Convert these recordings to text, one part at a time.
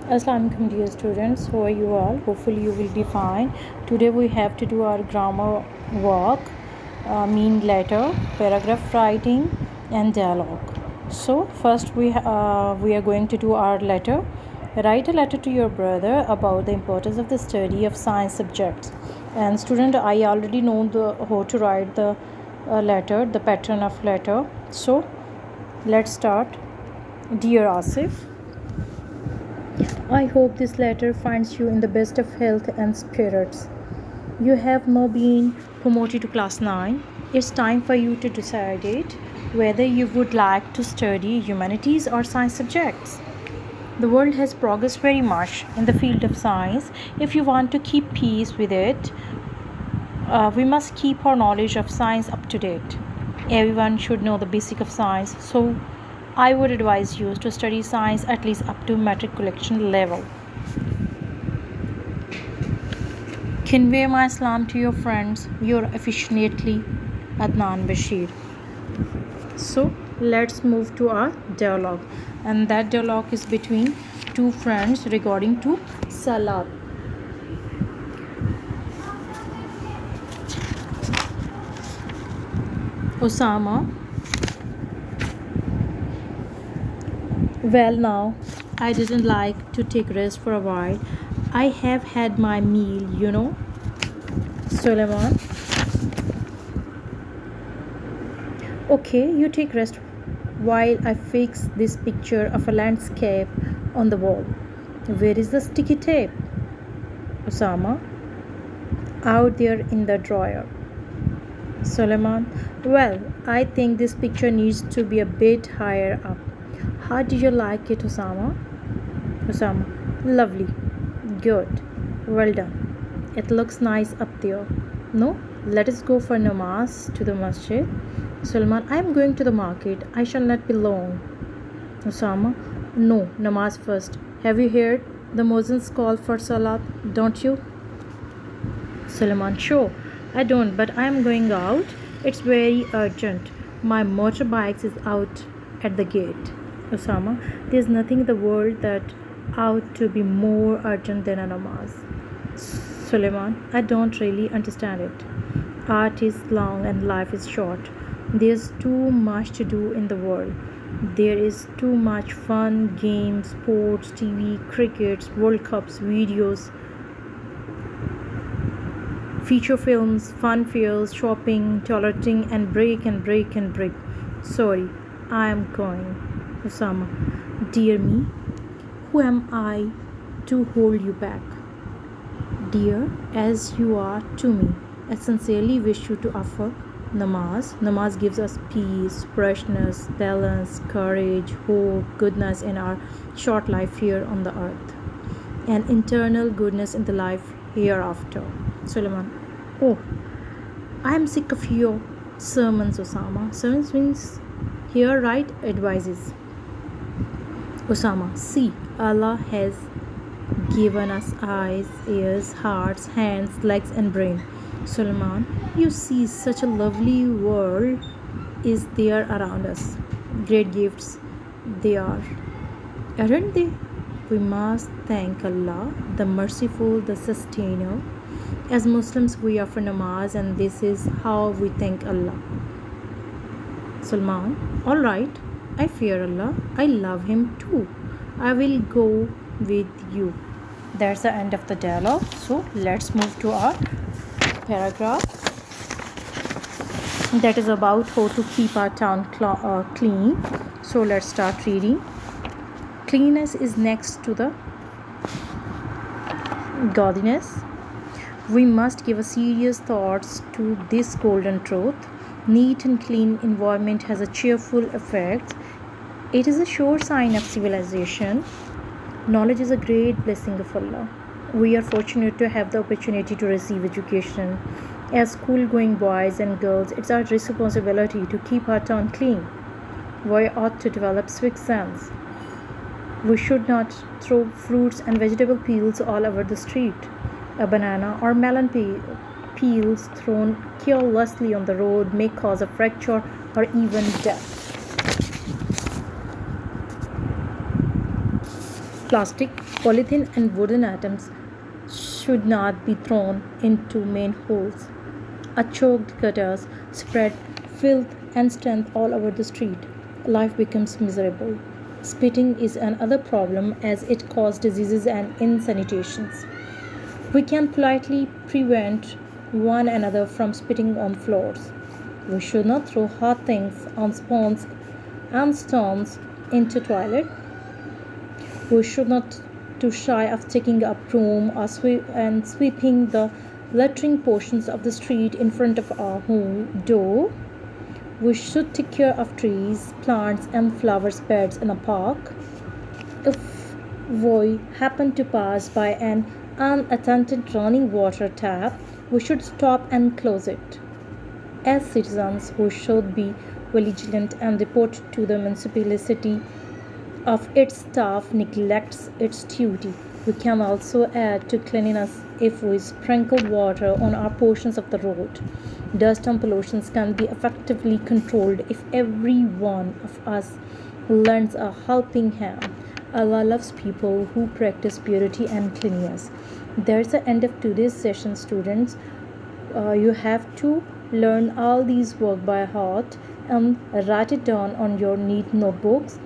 Assalamu alaikum dear students, how are you all? Hopefully you will be fine. Today we have to do our grammar work, mean letter, paragraph writing and dialogue. So first we are going to do our letter. Write a letter to your brother about the importance of the study of science subjects. And student, I already know how to write the letter, the pattern of letter. So let's start. Dear Asif, I hope this letter finds you in the best of health and spirits. You have now been promoted to class 9. It's time for you to decide it whether you would like to study humanities or science subjects. The world has progressed very much in the field of science. If you want to keep pace with it, we must keep our knowledge of science up to date. Everyone should know the basic of science, so I would advise you to study science at least up to matriculation level. Convey my salam to your friends. You're affectionately Adnan Bashir. So let's move to our dialogue, and that dialogue is between two friends regarding to Salat. Osama, well, now I didn't like to take rest for a while. I have had my meal, you know. Suleiman, okay, you take rest while I fix this picture of a landscape on the wall. Where is the sticky tape? Osama, out there in the drawer. Suleiman, well, I think this picture needs to be a bit higher up. How do you like it, Osama? Osama, lovely. Good. Well done. It looks nice up there. No, let us go for namaz to the masjid. Sulman, I am going to the market. I shall not be long. Osama, no, namaz first. Have you heard the Muezzin's call for salat? Don't you? Sulman, sure. I don't, but I am going out. It's very urgent. My motorbike is out at the gate. Osama, there's nothing in the world that ought to be more urgent than a namaz. Suleiman, I don't really understand it. Art is long and life is short. There's too much to do in the world. There is too much fun, games, sports, TV, crickets, World Cups, videos, feature films, fun fairs, shopping, tolerating, and break and break and break. Sorry, I am going. Osama, dear me, who am I to hold you back? Dear as you are to me, I sincerely wish you to offer namaz. Namaz gives us peace, freshness, balance, courage, hope, goodness in our short life here on the earth, and eternal goodness in the life hereafter. Suleiman, oh, I am sick of your sermons, Osama. Sermons means here right advices. Osama, see, Allah has given us eyes, ears, hearts, hands, legs, and brain. Suleiman, you see, such a lovely world is there around us. Great gifts they are, aren't they? We must thank Allah, the merciful, the sustainer. As Muslims, we offer namaz, and this is how we thank Allah. Salman, all right, I fear Allah. I love Him too. I will go with you. That's the end of the dialogue. So let's move to our paragraph that is about how to keep our town clean. So let's start reading. Cleanliness is next to the godliness. We must give a serious thoughts to this golden truth. Neat and clean environment has a cheerful effect. It is a sure sign of civilization. Knowledge is a great blessing of Allah. We are fortunate to have the opportunity to receive education. As school-going boys and girls, it's our responsibility to keep our town clean. We ought to develop civic sense. We should not throw fruits and vegetable peels all over the street. A banana or melon peels thrown carelessly on the road may cause a fracture or even death. Plastic, polythene, and wooden items should not be thrown into manholes. A choked gutters spread filth and stench all over the street. Life becomes miserable. Spitting is another problem as it causes diseases and insanitations. We can politely prevent one another from spitting on floors. We should not throw hot things on spoons and stones into toilet. We should not too shy of taking a broom or and sweeping the littering portions of the street in front of our home door. We should take care of trees, plants, and flowers beds in a park. If we happen to pass by an unattended running water tap, we should stop and close it. As citizens, we should be vigilant and report to the municipality of its staff neglects its duty. We can also add to cleanliness if we sprinkle water on our portions of the road. Dust and pollution can be effectively controlled if every one of us lends a helping hand. Allah loves people who practice purity and cleanliness. That's the end of today's session, students. You have to learn all these work by heart and write it down on your neat notebooks.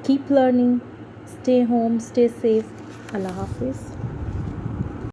Keep learning. Stay home. Stay safe. Allah Hafiz.